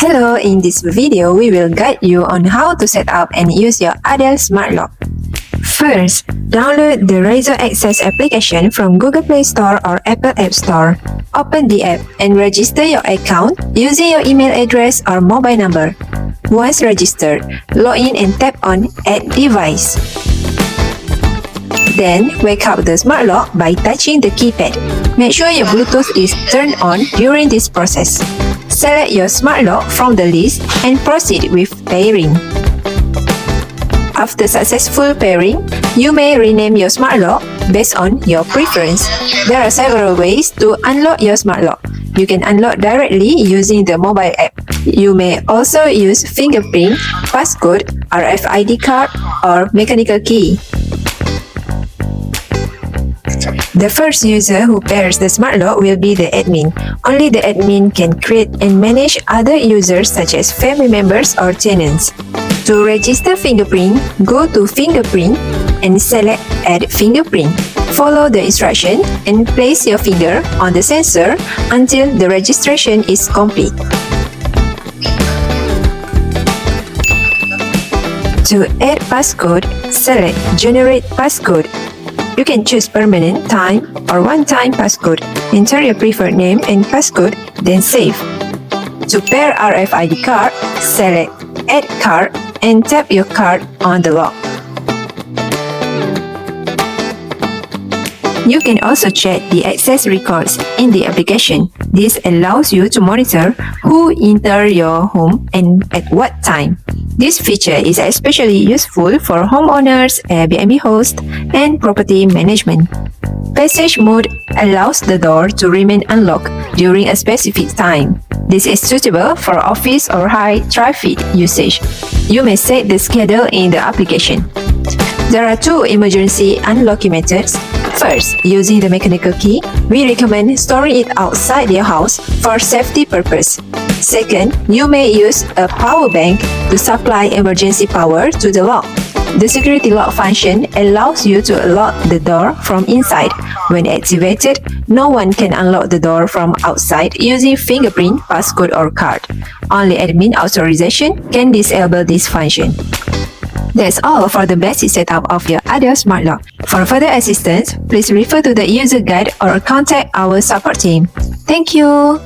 Hello, in this video, we will guide you on how to set up and use your Adel Smart Lock. First, download the Raizo Access application from Google Play Store or Apple App Store. Open the app and register your account using your email address or mobile number. Once registered, log in and tap on Add Device. Then, wake up the smart lock by touching the keypad. Make sure your Bluetooth is turned on during this process. Select your smart lock from the list and proceed with pairing. After successful pairing, you may rename your smart lock based on your preference. There are several ways to unlock your smart lock. You can unlock directly using the mobile app. You may also use fingerprint, passcode, RFID card, or mechanical key. The first user who pairs the smart lock will be the admin. Only the admin can create and manage other users such as family members or tenants. To register fingerprint, go to Fingerprint and select Add Fingerprint. Follow the instruction and place your finger on the sensor until the registration is complete. To add passcode, select Generate Passcode. You can choose permanent, time, or one-time passcode. Enter your preferred name and passcode, then save. To pair RFID card, select Add Card and tap your card on the lock. You can also check the access records in the application. This allows you to monitor who entered your home and at what time. This feature is especially useful for homeowners, Airbnb hosts, and property management. Passage mode allows the door to remain unlocked during a specific time. This is suitable for office or high-traffic usage. You may set the schedule in the application. There are two emergency unlocking methods. First, using the mechanical key, we recommend storing it outside your house for safety purpose. Second, you may use a power bank to supply emergency power to the lock. The security lock function allows you to unlock the door from inside. When activated, no one can unlock the door from outside using fingerprint, passcode, or card. Only admin authorization can disable this function. That's all for the basic setup of your Adel Smart Lock. For further assistance, please refer to the user guide or contact our support team. Thank you!